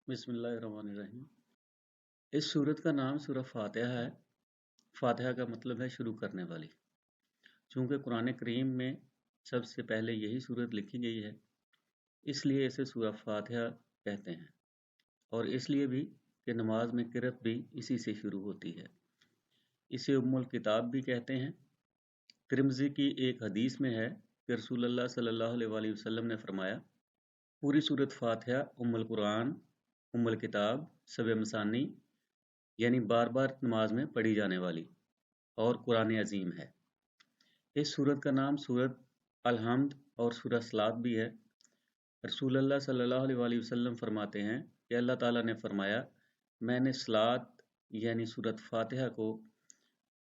بسم اللہ الرحمن الرحیم۔ اس سورت کا نام سورہ فاتحہ ہے۔ فاتحہ کا مطلب ہے شروع کرنے والی۔ چونکہ قرآن کریم میں سب سے پہلے یہی سورت لکھی گئی ہے، اس لیے اسے سورہ فاتحہ کہتے ہیں، اور اس لیے بھی کہ نماز میں قرأت بھی اسی سے شروع ہوتی ہے۔ اسے ام الکتاب بھی کہتے ہیں۔ ترمذی کی ایک حدیث میں ہے کہ رسول اللہ صلی اللہ علیہ وسلم نے فرمایا، پوری سورت فاتحہ ام القرآن، ام الکتاب، سبع مثانی، یعنی بار بار نماز میں پڑھی جانے والی اور قرآن عظیم ہے۔ اس سورت کا نام سورت الحمد اور سورہ صلات بھی ہے۔ رسول اللہ صلی اللہ علیہ وسلم فرماتے ہیں کہ اللہ تعالیٰ نے فرمایا، میں نے صلات یعنی سورت فاتحہ کو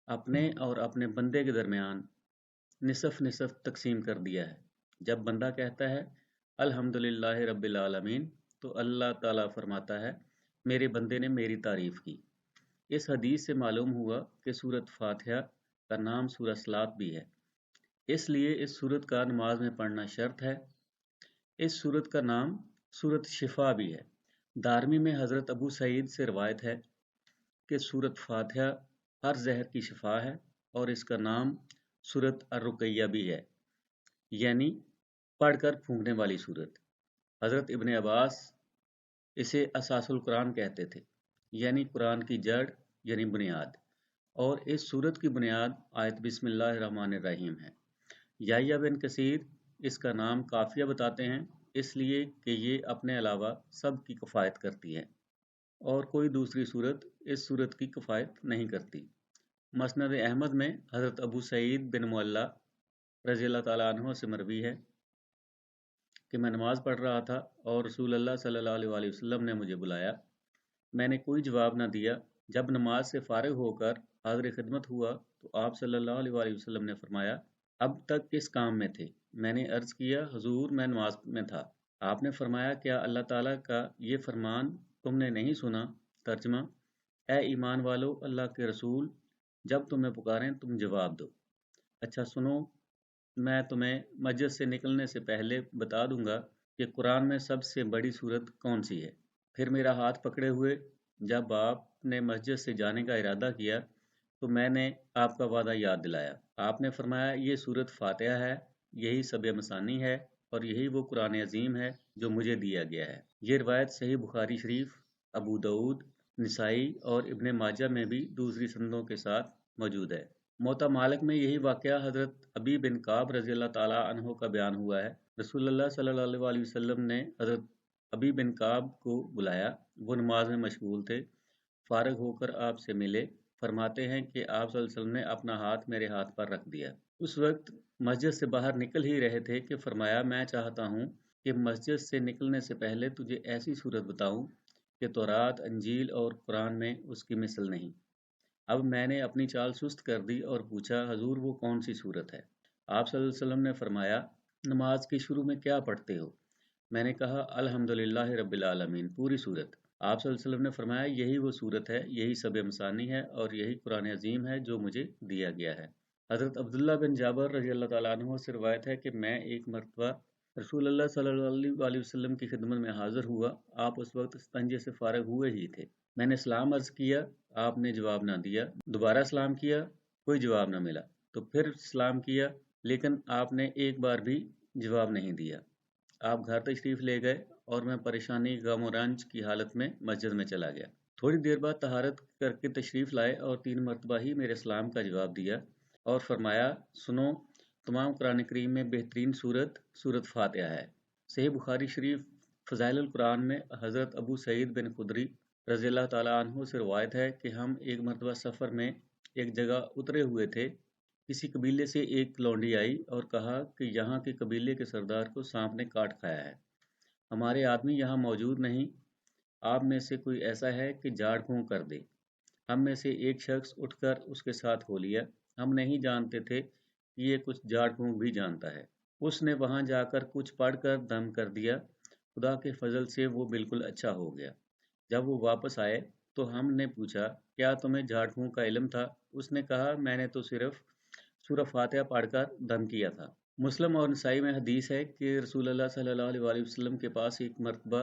اپنے اور اپنے بندے کے درمیان نصف نصف تقسیم کر دیا ہے۔ جب بندہ کہتا ہے الحمدللہ رب العالمین تو اللہ تعالیٰ فرماتا ہے، میرے بندے نے میری تعریف کی۔ اس حدیث سے معلوم ہوا کہ سورت فاتحہ کا نام سورہ صلات بھی ہے، اس لیے اس سورت کا نماز میں پڑھنا شرط ہے۔ اس سورت کا نام سورت شفا بھی ہے۔ دارمی میں حضرت ابو سعید سے روایت ہے کہ سورت فاتحہ ہر زہر کی شفا ہے، اور اس کا نام سورت الرقیہ بھی ہے، یعنی پڑھ کر پھونکنے والی سورت۔ حضرت ابن عباس اسے اساس القرآن کہتے تھے، یعنی قرآن کی جڑ یعنی بنیاد، اور اس سورت کی بنیاد آیت بسم اللہ الرحمن الرحیم ہے۔ یحییٰ بن کثیر اس کا نام کافیہ بتاتے ہیں، اس لیے کہ یہ اپنے علاوہ سب کی کفایت کرتی ہے، اور کوئی دوسری سورت اس سورت کی کفایت نہیں کرتی۔ مسند احمد میں حضرت ابو سعید بن معلہ رضی اللہ تعالیٰ عنہ سے مروی ہے کہ میں نماز پڑھ رہا تھا اور رسول اللہ صلی اللہ علیہ وسلم نے مجھے بلایا۔ میں نے کوئی جواب نہ دیا۔ جب نماز سے فارغ ہو کر حاضر خدمت ہوا تو آپ صلی اللہ علیہ وسلم نے فرمایا، اب تک کس کام میں تھے؟ میں نے عرض کیا، حضور میں نماز میں تھا۔ آپ نے فرمایا، کیا اللہ تعالیٰ کا یہ فرمان تم نے نہیں سنا؟ ترجمہ، اے ایمان والو، اللہ کے رسول جب تمہیں پکاریں تم جواب دو۔ اچھا سنو، میں تمہیں مسجد سے نکلنے سے پہلے بتا دوں گا کہ قرآن میں سب سے بڑی سورت کون سی ہے۔ پھر میرا ہاتھ پکڑے ہوئے جب آپ نے مسجد سے جانے کا ارادہ کیا تو میں نے آپ کا وعدہ یاد دلایا۔ آپ نے فرمایا، یہ سورت فاتحہ ہے، یہی سبع مثانی ہے، اور یہی وہ قرآن عظیم ہے جو مجھے دیا گیا ہے۔ یہ روایت صحیح بخاری شریف، ابو داؤد، نسائی اور ابن ماجہ میں بھی دوسری سندوں کے ساتھ موجود ہے۔ موطا مالک میں یہی واقعہ حضرت ابی بن کعب رضی اللہ تعالیٰ عنہ کا بیان ہوا ہے۔ رسول اللہ صلی اللہ علیہ وسلم نے حضرت ابی بن کعب کو بلایا، وہ نماز میں مشغول تھے۔ فارغ ہو کر آپ سے ملے۔ فرماتے ہیں کہ آپ صلی اللہ علیہ وسلم نے اپنا ہاتھ میرے ہاتھ پر رکھ دیا۔ اس وقت مسجد سے باہر نکل ہی رہے تھے کہ فرمایا، میں چاہتا ہوں کہ مسجد سے نکلنے سے پہلے تجھے ایسی صورت بتاؤں کہ تورات، انجیل اور قرآن میں اس کی مثل نہیں۔ اب میں نے اپنی چال سست کر دی اور پوچھا، حضور وہ کون سی صورت ہے؟ آپ صلی اللہ علیہ وسلم نے فرمایا، نماز کے شروع میں کیا پڑھتے ہو؟ میں نے کہا، الحمدللہ رب العالمین، پوری صورت۔ آپ صلی اللہ علیہ وسلم نے فرمایا، یہی وہ صورت ہے، یہی سبع مثانی ہے، اور یہی قرآن عظیم ہے جو مجھے دیا گیا ہے۔ حضرت عبداللہ بن جابر رضی اللہ تعالیٰ عنہ سے روایت ہے کہ میں ایک مرتبہ رسول اللہ صلی اللہ علیہ وسلم کی خدمت میں حاضر ہوا۔ آپ اس وقت استنجے سے فارغ ہوئے ہی تھے۔ میں نے سلام عرض کیا، آپ نے جواب نہ دیا۔ دوبارہ سلام کیا، کوئی جواب نہ ملا۔ تو پھر سلام کیا، لیکن آپ نے ایک بار بھی جواب نہیں دیا۔ آپ گھر تشریف لے گئے اور میں پریشانی، غم و رنج کی حالت میں مسجد میں چلا گیا۔ تھوڑی دیر بعد طہارت کر کے تشریف لائے اور 3 مرتبہ ہی میرے سلام کا جواب دیا اور فرمایا، سنو، تمام قرآن کریم میں بہترین سورت سورت فاتحہ ہے۔ صحیح بخاری شریف فضائل القرآن میں حضرت ابو سعید بن خدری رضی اللہ تعالیٰ عنہ سے روایت ہے کہ ہم ایک مرتبہ سفر میں ایک جگہ اترے ہوئے تھے۔ کسی قبیلے سے ایک لونڈی آئی اور کہا کہ یہاں کے قبیلے کے سردار کو سانپ نے کاٹ کھایا ہے، ہمارے آدمی یہاں موجود نہیں، آپ میں سے کوئی ایسا ہے کہ جھاڑ پھونک کر دے۔ ہم میں سے ایک شخص اٹھ کر اس کے ساتھ ہو لیا۔ ہم نہیں جانتے تھے کہ یہ کچھ جھاڑ پھونک بھی جانتا ہے۔ اس نے وہاں جا کر کچھ پڑھ کر دم کر دیا۔ خدا کے فضل سے وہ بالکل اچھا ہو گیا۔ جب وہ واپس آئے تو ہم نے پوچھا، کیا تمہیں جھاڑ پھونک کا علم تھا؟ اس نے کہا، میں نے تو صرف سورہ فاتحہ پڑھ کر دم کیا تھا۔ مسلم اور نسائی میں حدیث ہے کہ رسول اللہ صلی اللہ علیہ وسلم کے پاس ایک مرتبہ